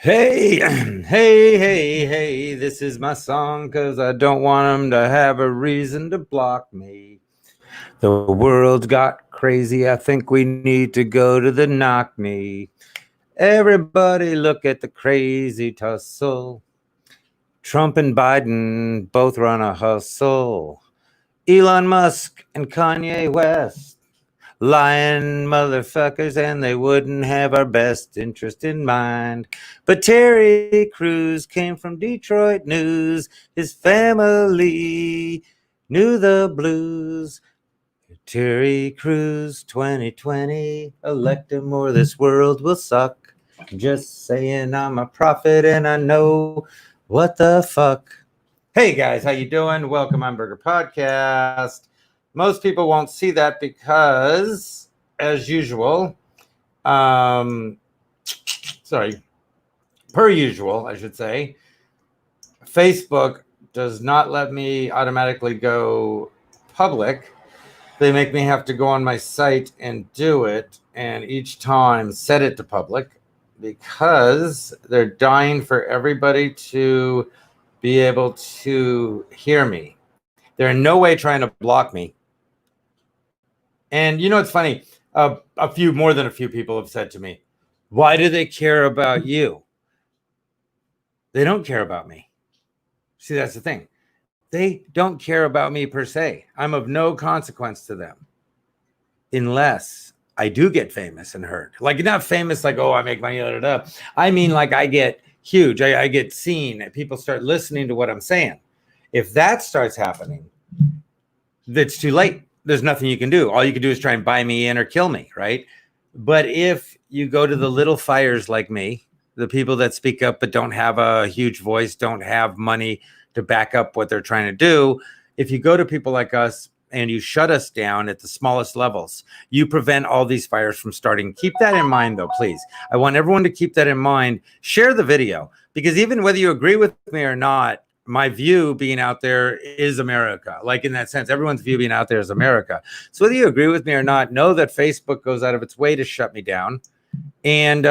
Hey, hey, this is my song because I don't want them to have a reason to block me. The world got crazy. I think we need to go to the knock me. Everybody look at the crazy tussle. Trump and Biden both run a hustle. Elon Musk and Kanye West. Lying motherfuckers, and they wouldn't have our best interest in mind. But Terry Crews came from Detroit News. His family knew the blues. Terry Crews 2020, elect him or this world will suck. Just saying, I'm a prophet and I know what the fuck. Hey guys, how you doing? Welcome on Burger Podcast. Most people won't see that because, as usual, per usual, I should say, Facebook does not let me automatically go public. They make me have to go on my site and do it, and each time set it to public because they're dying for everybody to be able to hear me. They're in no way trying to block me. And you know, it's funny. More than a few people have said to me, why do they care about you? They don't care about me. See, that's the thing. They don't care about me per se. I'm of no consequence to them unless I do get famous and heard. Like, not famous like, oh, I make money, I mean, like, I get huge. I get seen. People start listening to what I'm saying. If that starts happening, it's too late. There's nothing you can do. All you can do is try and buy me in or kill me, right? But if you go to the little fires like me, the people that speak up but don't have a huge voice, don't have money to back up what they're trying to do, if you go to people like us and you shut us down at the smallest levels, you prevent all these fires from starting. Keep that in mind, though, please. I want everyone to keep that in mind. Share the video, because even whether you agree with me or not, my view being out there is America. Like, in that sense, everyone's view being out there is America. So whether you agree with me or not, know that Facebook goes out of its way to shut me down. And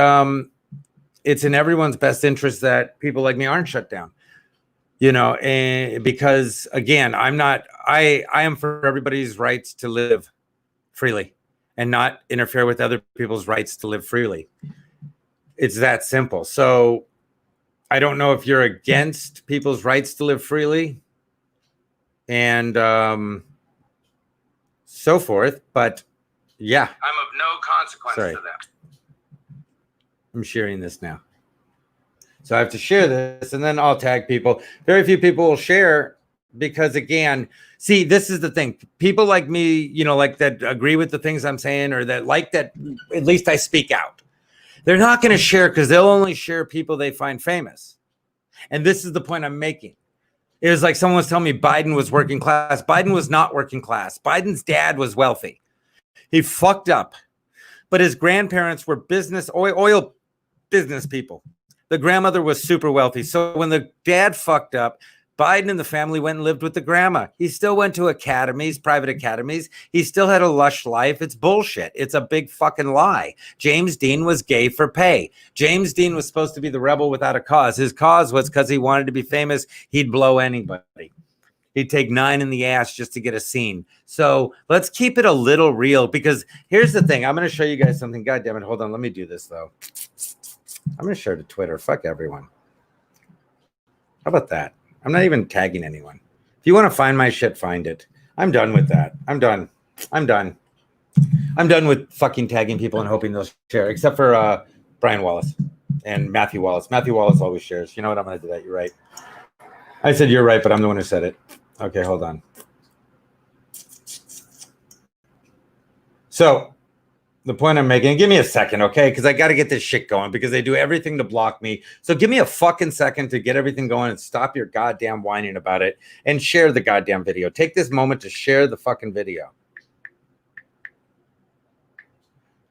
it's in everyone's best interest that people like me aren't shut down. You know, and because again, I am for everybody's rights to live freely and not interfere with other people's rights to live freely. It's that simple. So I don't know if you're against people's rights to live freely and so forth, but yeah. I'm of no consequence to them. I'm sharing this now. So I have to share this, and then I'll tag people. Very few people will share because, again, see, this is the thing. People like me, you know, like that agree with the things I'm saying, or that like that at least I speak out. They're not going to share because they'll only share people they find famous. And this is the point I'm making. It was like someone was telling me Biden was working class. Biden was not working class. Biden's dad was wealthy. He fucked up. But his grandparents were oil business people. The grandmother was super wealthy. So when the dad fucked up, Biden and the family went and lived with the grandma. He still went to academies, private academies. He still had a lush life. It's bullshit. It's a big fucking lie. James Dean was gay for pay. James Dean was supposed to be the rebel without a cause. His cause was because he wanted to be famous. He'd blow anybody. He'd take 9 in the ass just to get a scene. So let's keep it a little real, because here's the thing. I'm going to show you guys something. God damn it. Hold on. Let me do this, though. I'm going to share to Twitter. Fuck everyone. How about that? I'm not even tagging anyone. If you want to find my shit, find it. I'm done with that. I'm done with fucking tagging people and hoping they'll share, except for Brian Wallace and Matthew Wallace. Matthew Wallace always shares. You know what? I'm going to do that. You're right. I said you're right, but I'm the one who said it. Okay, hold on. So the point I'm making, give me a second, okay? Because I got to get this shit going, because they do everything to block me. So give me a fucking second to get everything going and stop your goddamn whining about it and share the goddamn video. Take this moment to share the fucking video.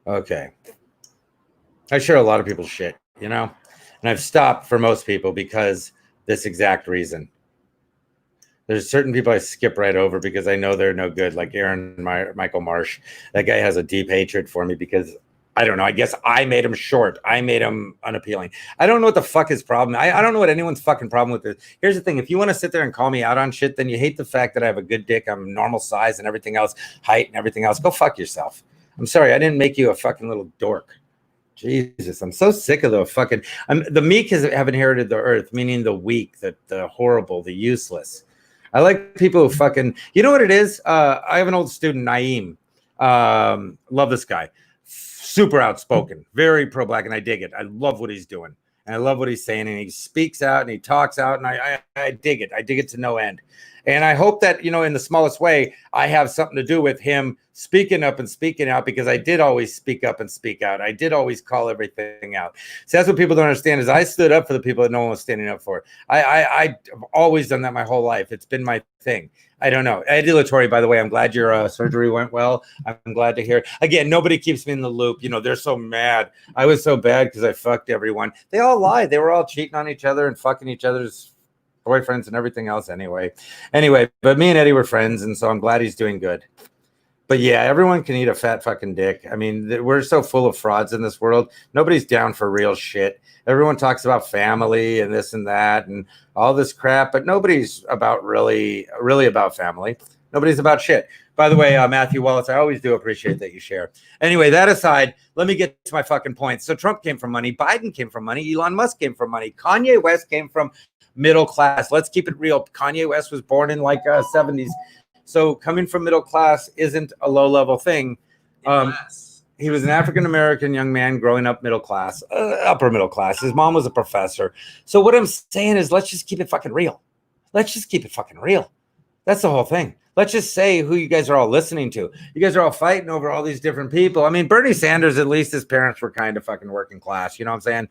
Okay. I share a lot of people's shit, you know? And I've stopped for most people because this exact reason. There's certain people I skip right over because I know they're no good, like Michael Marsh. That guy has a deep hatred for me because I don't know. I guess I made him short. I made him unappealing. I don't know what the fuck his problem. I don't know what anyone's fucking problem with this. Here's the thing. If you want to sit there and call me out on shit, then you hate the fact that I have a good dick. I'm normal size and everything else, height and everything else. Go fuck yourself. I'm sorry. I didn't make you a fucking little dork. Jesus, I'm so sick of the fucking. The meek have inherited the earth, meaning the weak, the horrible, the useless. I like people who fucking. You know what it is? I have an old student, Naeem. Love this guy. Super outspoken, very pro-black, and I dig it. I love what he's doing, and I love what he's saying, and he speaks out and he talks out, and I dig it. I dig it to no end. And I hope that, you know, in the smallest way, I have something to do with him speaking up and speaking out, because I did always speak up and speak out. I did always call everything out. So that's what people don't understand, is I stood up for the people that no one was standing up for. I've always done that my whole life. It's been my thing. I don't know. Dilatory, by the way, I'm glad your surgery went well. I'm glad to hear it. Again, nobody keeps me in the loop. You know, they're so mad. I was so bad because I fucked everyone. They all lied. They were all cheating on each other and fucking each other's boyfriends and everything else anyway, but me and Eddie were friends, and so I'm glad he's doing good. But yeah, everyone can eat a fat fucking dick. I mean, we're so full of frauds in this world. Nobody's down for real shit. Everyone talks about family and this and that and all this crap, but nobody's about really about family. Nobody's about shit. By the way, Matthew Wallace, I always do appreciate that you share. Anyway, that aside, let me get to my fucking point. So Trump came from money. Biden came from money. Elon Musk came from money. Kanye West came from middle class. Let's keep it real. Kanye West was born in like 70s. So coming from middle class isn't a low-level thing. He was an African-American young man growing up middle class, upper middle class. His mom was a professor. So what I'm saying is, let's just keep it fucking real. Let's just keep it fucking real. That's the whole thing. Let's just say who you guys are all listening to. You guys are all fighting over all these different people. I mean, Bernie Sanders, at least his parents were kind of fucking working class. You know what I'm saying?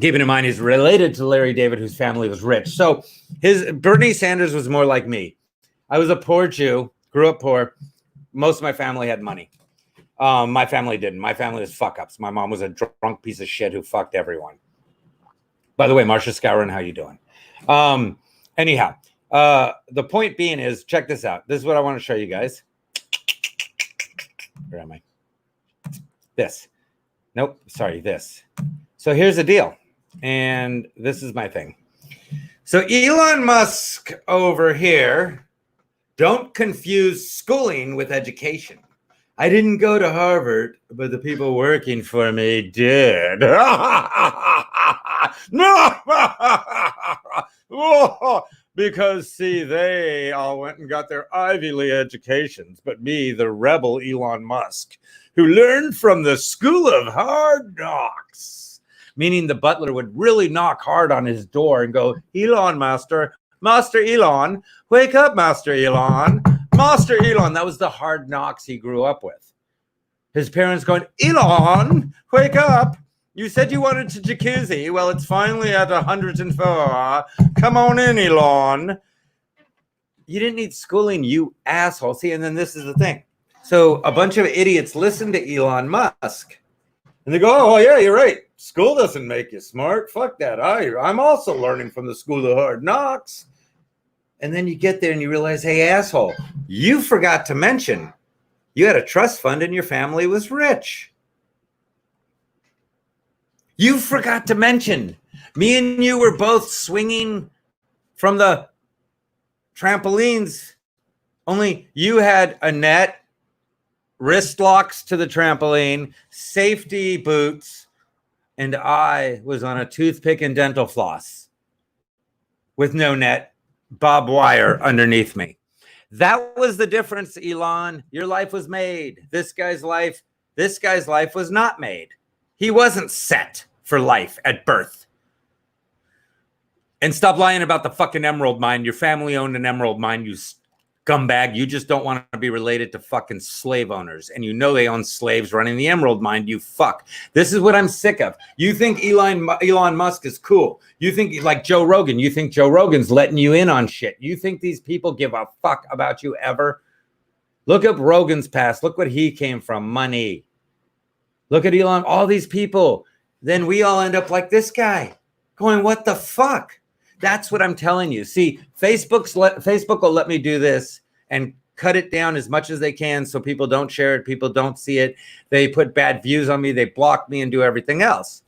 Keeping in mind, he's related to Larry David, whose family was rich. So Bernie Sanders was more like me. I was a poor Jew, grew up poor. Most of my family had money. My family didn't. My family was fuck-ups. My mom was a drunk piece of shit who fucked everyone. By the way, Marcia Scourin, how you doing? Anyhow, the point being is, check this out. This is what I want to show you guys. Where am I? This. Nope, sorry, this. So here's the deal. And this is my thing. So Elon Musk over here, don't confuse schooling with education. I didn't go to Harvard, but the people working for me did. No! Because, see, they all went and got their Ivy League educations, but me, the rebel Elon Musk, who learned from the school of hard knocks, meaning the butler would really knock hard on his door and go, Elon, Master Elon, wake up, Master Elon. Master Elon, that was the hard knocks he grew up with. His parents going, Elon, wake up. You said you wanted to jacuzzi. Well, it's finally at 104. Come on in, Elon. You didn't need schooling, you asshole. See, and then this is the thing. So a bunch of idiots listen to Elon Musk. And they go, oh, yeah, you're right. School doesn't make you smart. Fuck that. I'm also learning from the school of hard knocks. And then you get there and you realize, hey, asshole, you forgot to mention you had a trust fund and your family was rich. You forgot to mention me and you were both swinging from the trampolines, only you had a net, wrist locks to the trampoline, safety boots, and I was on a toothpick and dental floss with no net, barbed wire underneath me. That was the difference, Elon. Your life was made. This guy's life was not made. He wasn't set for life at birth. And stop lying about the fucking emerald mine. Your family owned an emerald mine, you scumbag. You just don't want to be related to fucking slave owners. And you know they own slaves running the emerald mine, you fuck. This is what I'm sick of. You think Elon Musk is cool. You think, like Joe Rogan, you think Joe Rogan's letting you in on shit. You think these people give a fuck about you ever? Look up Rogan's past. Look what he came from. Money. Look at Elon, all these people. Then we all end up like this guy going, what the fuck? That's what I'm telling you. See, Facebook will let me do this and cut it down as much as they can so people don't share it, people don't see it. They put bad views on me, they block me and do everything else.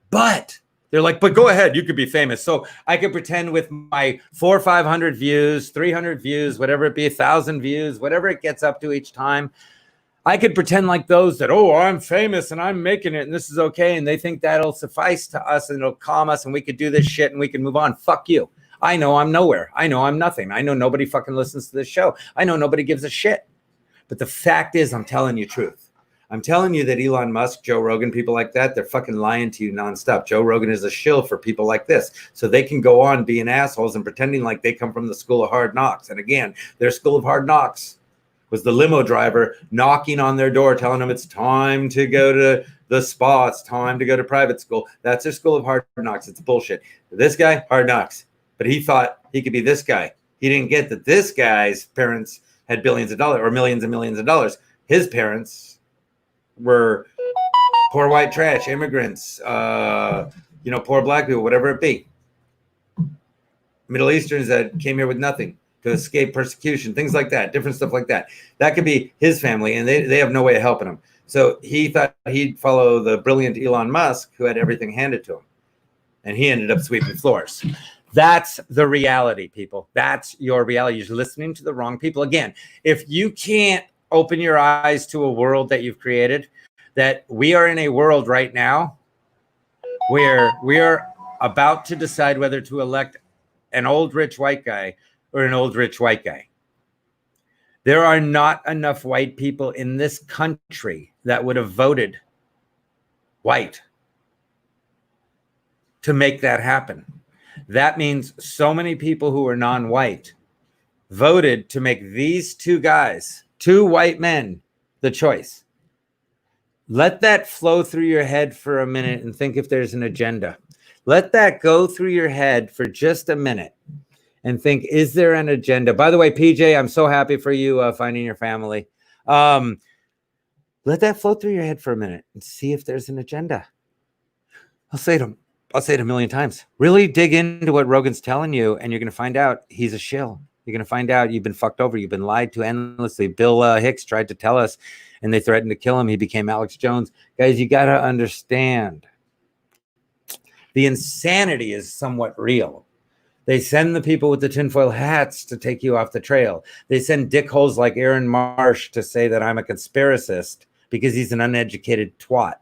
But they're like, but go ahead, you could be famous. So I could pretend with my 400 or 500 views, 300 views, whatever it be, 1,000 views, whatever it gets up to each time. I could pretend like those that, oh, I'm famous and I'm making it and this is okay. And they think that'll suffice to us and it'll calm us and we could do this shit and we can move on. Fuck you. I know I'm nowhere. I know I'm nothing. I know nobody fucking listens to this show. I know nobody gives a shit. But the fact is, I'm telling you truth. I'm telling you that Elon Musk, Joe Rogan, people like that, they're fucking lying to you nonstop. Joe Rogan is a shill for people like this. So they can go on being assholes and pretending like they come from the school of hard knocks. And again, their school of hard knocks was the limo driver knocking on their door, telling them it's time to go to the spa, it's time to go to private school. That's their school of hard knocks. It's bullshit. This guy, hard knocks. But he thought he could be this guy. He didn't get that this guy's parents had billions of dollars or millions and millions of dollars. His parents were poor white trash, immigrants, poor black people, whatever it be. Middle Easterns that came here with nothing to escape persecution, things like that, different stuff like that. That could be his family, and they have no way of helping him. So he thought he'd follow the brilliant Elon Musk, who had everything handed to him. And he ended up sweeping floors. That's the reality, people. That's your reality. You're listening to the wrong people. Again, if you can't open your eyes to a world that you've created, that we are in a world right now where we are about to decide whether to elect an old rich white guy or an old rich white guy. There are not enough white people in this country that would have voted white to make that happen. That means so many people who are non-white voted to make these two guys, two white men, the choice. Let that flow through your head for a minute and think if there's an agenda. Let that go through your head for just a minute and think, is there an agenda? By the way, PJ, I'm so happy for you finding your family. Let that flow through your head for a minute and see if there's an agenda. I'll say it a million times. Really dig into what Rogan's telling you, and you're going to find out he's a shill. You're going to find out you've been fucked over. You've been lied to endlessly. Bill Hicks tried to tell us, and they threatened to kill him. He became Alex Jones. Guys, you got to understand. The insanity is somewhat real. They send the people with the tinfoil hats to take you off the trail. They send dickholes like Aaron Marsh to say that I'm a conspiracist because he's an uneducated twat,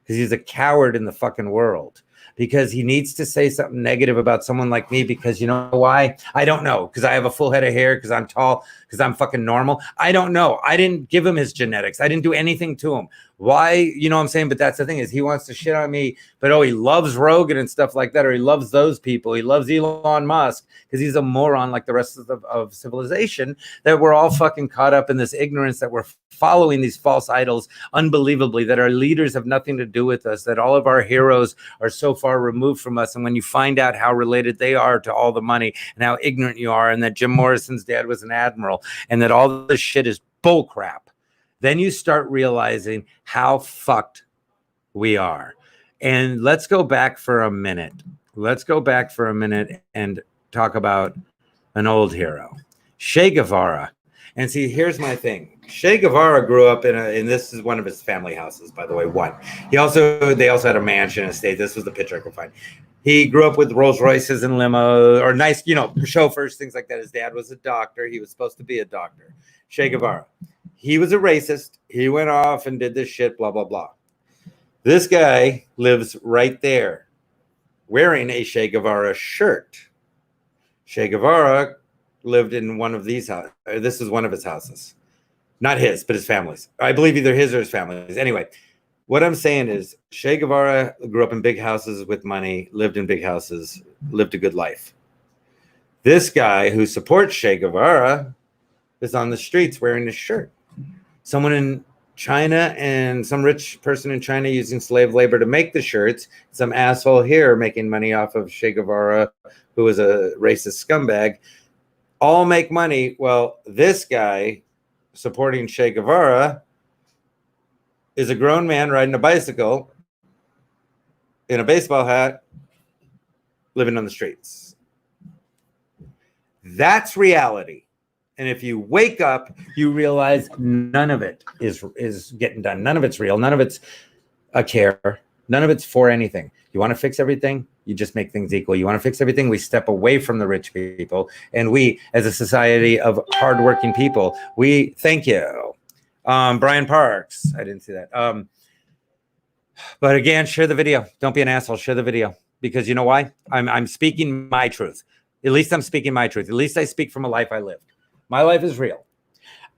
because he's a coward in the fucking world, because he needs to say something negative about someone like me, because you know why? I don't know. Because I have a full head of hair, because I'm tall, because I'm fucking normal. I don't know. I didn't give him his genetics. I didn't do anything to him. Why? You know what I'm saying? But that's the thing, is he wants to shit on me, but he loves Rogan and stuff like that, or he loves those people. He loves Elon Musk because he's a moron like the rest of civilization, that we're all fucking caught up in this ignorance, that we're following these false idols unbelievably, that our leaders have nothing to do with us, that all of our heroes are so far removed from us. And when you find out how related they are to all the money and how ignorant you are, and that Jim Morrison's dad was an admiral, and that all this shit is bullcrap, then you start realizing how fucked we are. And let's go back for a minute. Let's go back for a minute and talk about an old hero, Che Guevara. And see, here's my thing. Che Guevara grew up and this is one of his family houses, by the way. They also had a mansion, a estate. This was the picture I could find. He grew up with Rolls Royces and limo, or nice, chauffeurs, things like that. His dad was a doctor. He was supposed to be a doctor. Che Guevara. He was a racist. He went off and did this shit, blah, blah, blah. This guy lives right there wearing a Che Guevara shirt. Che Guevara lived in one of these houses. This is one of his houses. Not his, but his family's. I believe either his or his family's. Anyway, what I'm saying is Che Guevara grew up in big houses with money, lived in big houses, lived a good life. This guy who supports Che Guevara is on the streets wearing his shirt. Someone in China and some rich person in China using slave labor to make the shirts. Some asshole here making money off of Che Guevara, who was a racist scumbag. All make money. Well, this guy supporting Che Guevara is a grown man riding a bicycle in a baseball hat, living on the streets. That's reality. And if you wake up, you realize none of it is getting done. None of it's real. None of it's a care. None of it's for anything. You want to fix everything? You just make things equal. You want to fix everything? We step away from the rich people. And we, as a society of hardworking people, we thank you. Brian Parks. I didn't see that. But again, share the video. Don't be an asshole. Share the video. Because you know why? I'm speaking my truth. At least I'm speaking my truth. At least I speak from a life I lived. My life is real.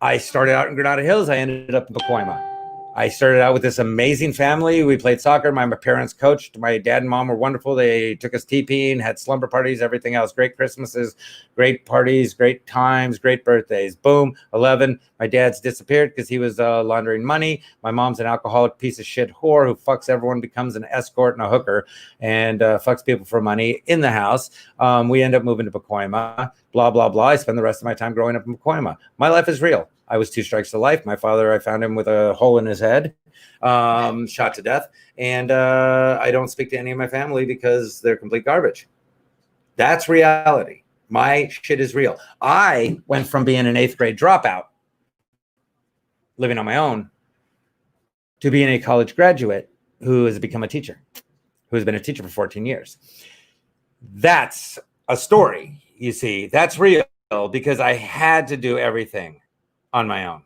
I started out in Granada Hills. I ended up in Pacoima. I started out with this amazing family. We played soccer. My parents coached. My dad and mom were wonderful. They took us TPing, had slumber parties, everything else. Great Christmases, great parties, great times, great birthdays. Boom, 11. My dad's disappeared because he was laundering money. My mom's an alcoholic piece of shit whore who fucks everyone, becomes an escort and a hooker, and fucks people for money in the house. We end up moving to Pacoima. Blah, blah, blah. I spend the rest of my time growing up in Pacoima. My life is real. I was 2 strikes to life. My father, I found him with a hole in his head, shot to death. And I don't speak to any of my family because they're complete garbage. That's reality. My shit is real. I went from being an 8th grade dropout, living on my own, to being a college graduate who has become a teacher, who has been a teacher for 14 years. That's a story, you see. That's real because I had to do everything on my own.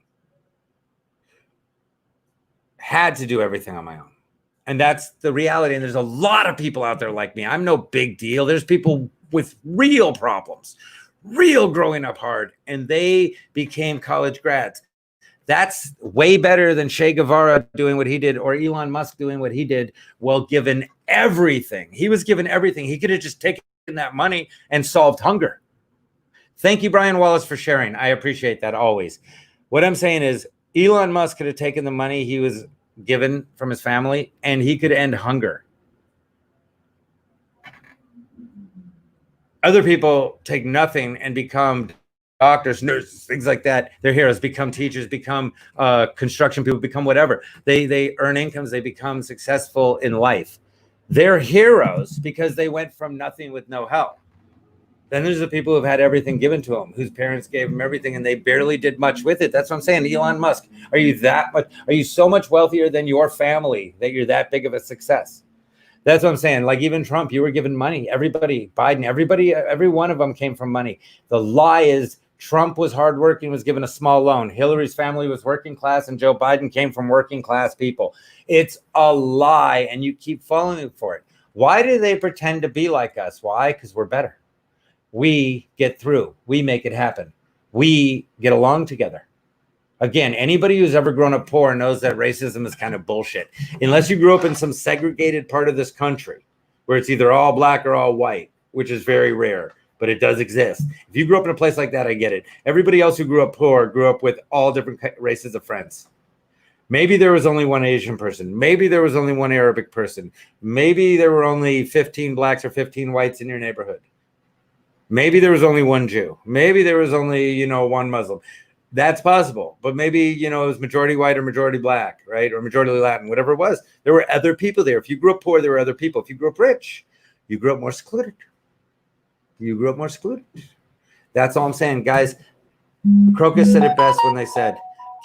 Had to do everything on my own. And that's the reality. And there's a lot of people out there like me. I'm no big deal. There's people with real problems, real growing up hard, and they became college grads. That's way better than Che Guevara doing what he did or Elon Musk doing what he did while given everything. He was given everything. He could have just taken that money and solved hunger. Thank you, Brian Wallace, for sharing. I appreciate that always. What I'm saying is Elon Musk could have taken the money he was given from his family and he could end hunger. Other people take nothing and become doctors, nurses, things like that. They're heroes, become teachers, become construction people, become whatever. They earn incomes, they become successful in life. They're heroes because they went from nothing with no help. Then there's the people who've had everything given to them, whose parents gave them everything, and they barely did much with it. That's what I'm saying. Elon Musk, are you that much? Are you so much wealthier than your family that you're that big of a success? That's what I'm saying. Like even Trump, you were given money. Everybody, Biden, everybody, every one of them came from money. The lie is Trump was hardworking, was given a small loan. Hillary's family was working class, and Joe Biden came from working class people. It's a lie, and you keep falling for it. Why do they pretend to be like us? Why? Because we're better. We get through. We make it happen. We get along together. Again, anybody who's ever grown up poor knows that racism is kind of bullshit. Unless you grew up in some segregated part of this country where it's either all black or all white, which is very rare, but it does exist. If you grew up in a place like that, I get it. Everybody else who grew up poor grew up with all different races of friends. Maybe there was only one Asian person. Maybe there was only one Arabic person. Maybe there were only 15 blacks or 15 whites in your neighborhood. Maybe there was only one Jew. Maybe there was only, one Muslim. That's possible. But maybe, it was majority white or majority black, right? Or majority Latin, whatever it was. There were other people there. If you grew up poor, there were other people. If you grew up rich, you grew up more secluded. That's all I'm saying, guys. Crocus said it best when they said,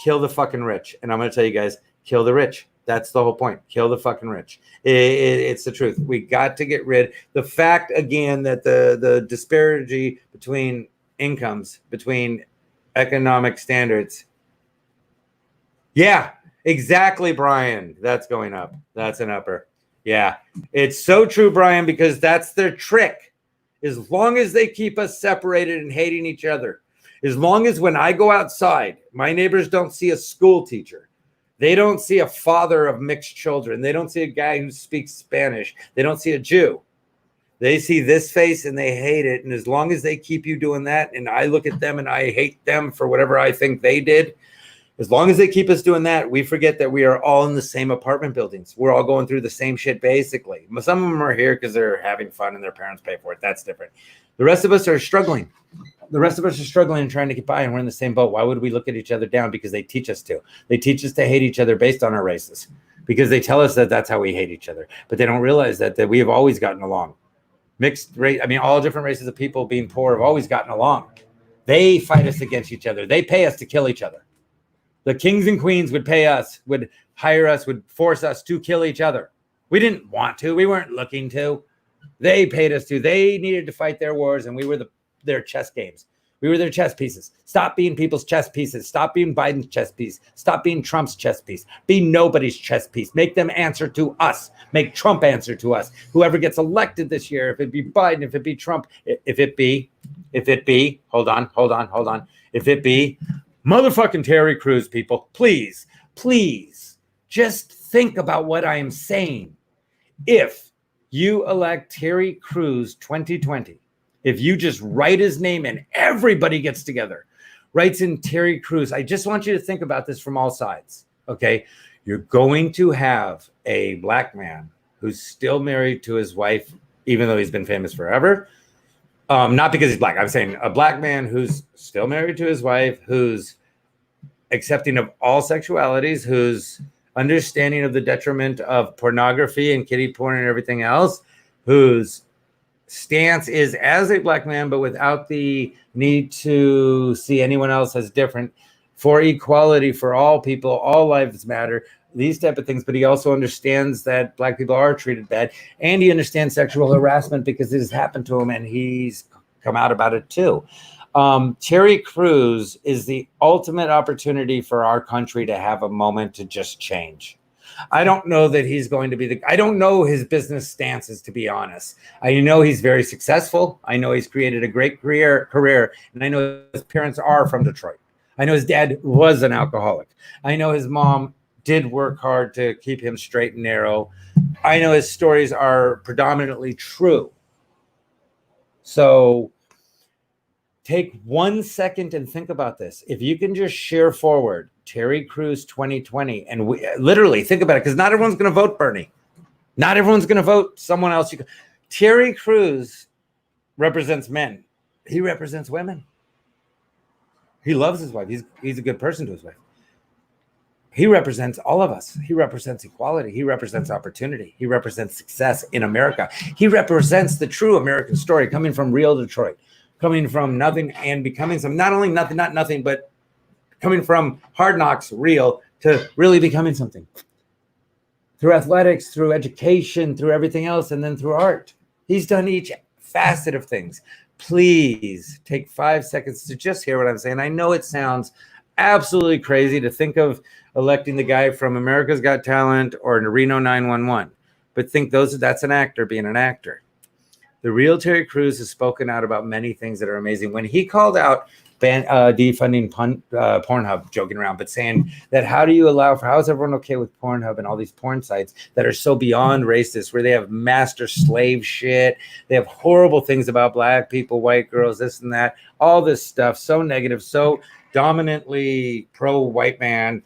kill the fucking rich. And I'm going to tell you guys, kill the rich. That's the whole point. Kill the fucking rich. It's the truth. We got to get rid. The fact, again, that the disparity between incomes, between economic standards. Yeah, exactly, Brian. That's going up. That's an upper. Yeah, it's so true, Brian, because that's their trick. As long as they keep us separated and hating each other, as long as when I go outside, my neighbors don't see a school teacher. They don't see a father of mixed children. They don't see a guy who speaks Spanish. They don't see a Jew. They see this face and they hate it. And as long as they keep you doing that, and I look at them and I hate them for whatever I think they did, as long as they keep us doing that, we forget that we are all in the same apartment buildings. We're all going through the same shit, basically. Some of them are here because they're having fun and their parents pay for it. That's different. The rest of us are struggling. The rest of us are struggling and trying to get by, and we're in the same boat. Why would we look at each other down? Because they teach us to. They teach us to hate each other based on our races, because they tell us that that's how we hate each other. But they don't realize that we have always gotten along. Mixed race, all different races of people being poor have always gotten along. They fight us against each other. They pay us to kill each other. The kings and queens would pay us, would hire us, would force us to kill each other. We didn't want to. We weren't looking to. They paid us to. They needed to fight their wars, and we were their chess games. We were their chess pieces. Stop being people's chess pieces. Stop being Biden's chess piece. Stop being Trump's chess piece. Be nobody's chess piece. Make them answer to us. Make Trump answer to us. Whoever gets elected this year, if it be Biden, if it be Trump, if it be, hold on. If it be motherfucking Terry Crews, people, please, just think about what I am saying. If you elect Terry Crews 2020, if you just write his name and everybody gets together, writes in Terry Crews, I just want you to think about this from all sides, okay? You're going to have a black man who's still married to his wife, even though he's been famous forever. Not because he's black. I'm saying a black man who's still married to his wife, who's accepting of all sexualities, who's understanding of the detriment of pornography and kiddie porn and everything else, whose stance is as a black man, but without the need to see anyone else as different, for equality for all people, all lives matter, these type of things. But he also understands that black people are treated bad, and he understands sexual harassment because it has happened to him, and he's come out about it too. Terry Crews is the ultimate opportunity for our country to have a moment to just change. I don't know that he's going to be I don't know his business stances, to be honest. I know he's very successful. I know he's created a great career, and I know his parents are from Detroit. I know his dad was an alcoholic. I know his mom did work hard to keep him straight and narrow. I know his stories are predominantly true. So take 1 second and think about this. If you can just share forward Terry Crews 2020, and literally think about it, because not everyone's going to vote Bernie. Not everyone's going to vote someone else. Terry Crews represents men. He represents women. He loves his wife. He's a good person to his wife. He represents all of us. He represents equality. He represents opportunity. He represents success in America. He represents the true American story, coming from real Detroit, coming from nothing and becoming some, not only nothing, not nothing, but coming from hard knocks, real, to really becoming something. Through athletics, through education, through everything else, and then through art. He's done each facet of things. Please take 5 seconds to just hear what I'm saying. I know it sounds absolutely crazy to think of electing the guy from America's Got Talent or Reno 911, but think that's an actor being an actor. The real Terry Crews has spoken out about many things that are amazing. When he called out defunding Pornhub, joking around, but saying that how is everyone okay with Pornhub and all these porn sites that are so beyond racist, where they have master slave shit, they have horrible things about black people, white girls, this and that, all this stuff, so negative, so dominantly pro-white man.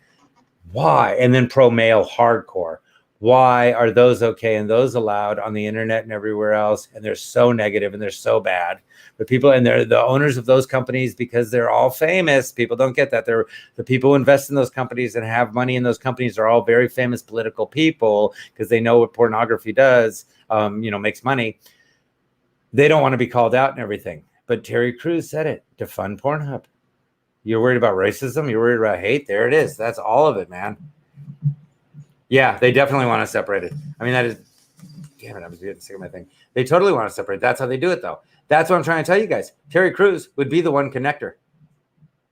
Why? And then pro-male hardcore. Why are those okay and those allowed on the internet and everywhere else? And they're so negative and they're so bad. But people, and they're the owners of those companies, because they're all famous. People don't get that. They're the people who invest in those companies and have money in those companies are all very famous political people, because they know what pornography does, makes money. They don't want to be called out and everything. But Terry Crews said it, defund Pornhub. You're worried about racism? You're worried about hate? There it is. That's all of it, man. Yeah, they definitely want to separate it. I mean, that is, damn it, I was getting sick of my thing. They totally want to separate. That's how they do it, though. That's what I'm trying to tell you guys. Terry Crews would be the one connector.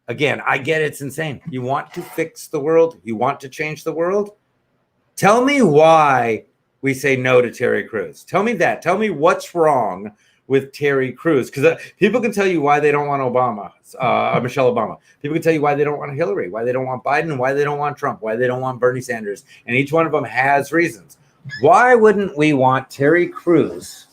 Again, I get it's insane. You want to fix the world? You want to change the world? Tell me why we say no to Terry Crews. Tell me that. Tell me what's wrong with Terry Crews, because people can tell you why they don't want Michelle Obama. People can tell you why they don't want Hillary, why they don't want Biden, why they don't want Trump, why they don't want Bernie Sanders, and each one of them has reasons. Why wouldn't we want Terry Crews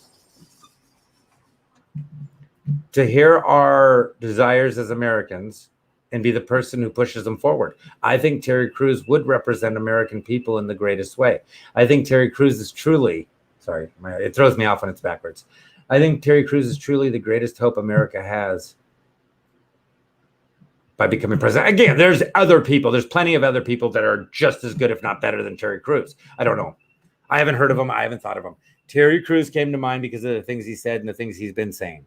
to hear our desires as Americans and be the person who pushes them forward? I think Terry Crews would represent American people in the greatest way. I think Terry Crews is truly, it throws me off when it's backwards. I think Terry Crews is truly the greatest hope America has by becoming president. Again, there's other people. There's plenty of other people that are just as good, if not better, than Terry Crews. I don't know. I haven't heard of him. I haven't thought of him. Terry Crews came to mind because of the things he said and the things he's been saying.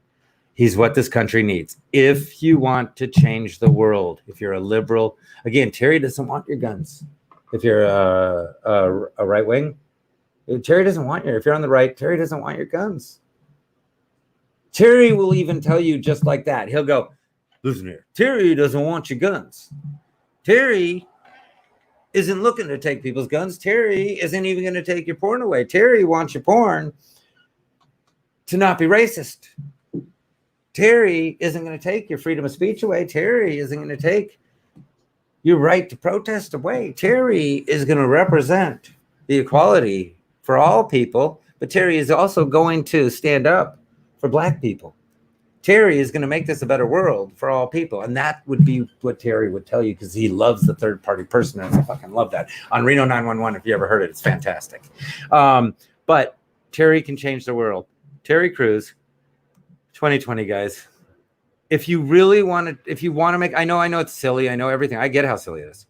He's what this country needs. If you want to change the world, if you're a liberal, again, Terry doesn't want your guns. If you're a right wing, Terry doesn't want your, if you're on the right, Terry doesn't want your guns. Terry will even tell you just like that. He'll go, listen here, Terry doesn't want your guns. Terry isn't looking to take people's guns. Terry isn't even going to take your porn away. Terry wants your porn to not be racist. Terry isn't going to take your freedom of speech away. Terry isn't going to take your right to protest away. Terry is going to represent the equality for all people, but Terry is also going to stand up for Black people. Terry is going to make this a better world for all people. And that would be what Terry would tell you, because he loves the third party person. And I fucking love that. On Reno 911, if you ever heard it, it's fantastic. But Terry can change the world. Terry Crews, 2020, guys. If you really want to, if you want to make, I know it's silly. I know everything. I get how silly it is,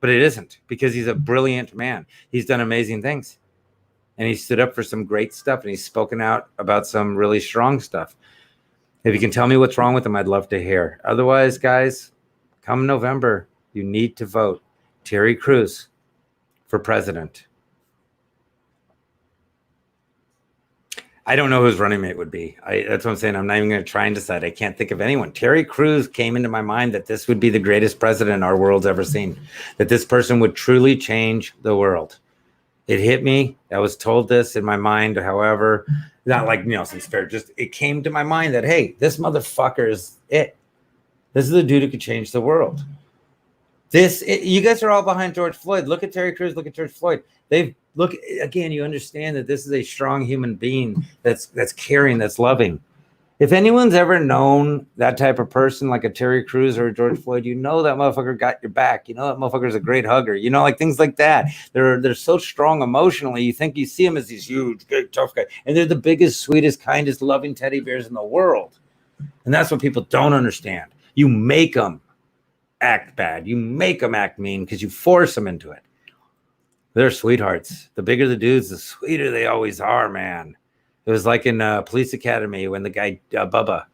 but it isn't, because he's a brilliant man. He's done amazing things, and he stood up for some great stuff, and he's spoken out about some really strong stuff. If you can tell me what's wrong with him, I'd love to hear. Otherwise, guys, come November, you need to vote Terry Crews for president. I don't know who his running mate would be. That's what I'm saying. I'm not even going to try and decide. I can't think of anyone. Terry Crews came into my mind that this would be the greatest president our world's ever seen, that this person would truly change the world. It hit me. I was told this in my mind, however, not like, some spirit, just it came to my mind that, hey, this motherfucker is it. This is the dude who could change the world. You guys are all behind George Floyd. Look at Terry Crews. Look at George Floyd. Look again. You understand that this is a strong human being that's caring, that's loving. If anyone's ever known that type of person, like a Terry Crews or a George Floyd, that motherfucker got your back. That motherfucker's a great hugger. Like things like that. They're so strong emotionally. You think you see them as these huge, big, tough guys, and they're the biggest, sweetest, kindest, loving teddy bears in the world. And that's what people don't understand. You make them act bad. You make them act mean because you force them into it. They're sweethearts. The bigger the dudes, the sweeter they always are, man. It was like in Police Academy when the guy, Bubba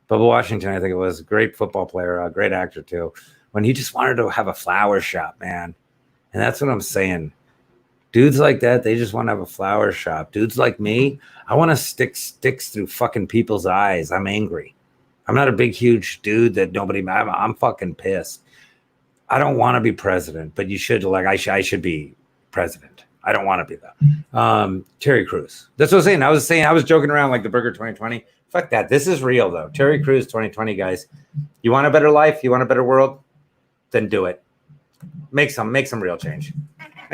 Washington, I think it was, a great football player, a great actor too, when he just wanted to have a flower shop, man. And that's what I'm saying. Dudes like that, they just want to have a flower shop. Dudes like me, I want to stick sticks through fucking people's eyes. I'm angry. I'm not a big, huge dude that I'm fucking pissed. I don't want to be president, but you should, I should be president. I don't want to be though. Terry Crews. That's what I was saying. I was joking around like the Burger 2020. Fuck that. This is real though. Terry Crews 2020, guys. You want a better life? You want a better world? Then do it. Make some real change.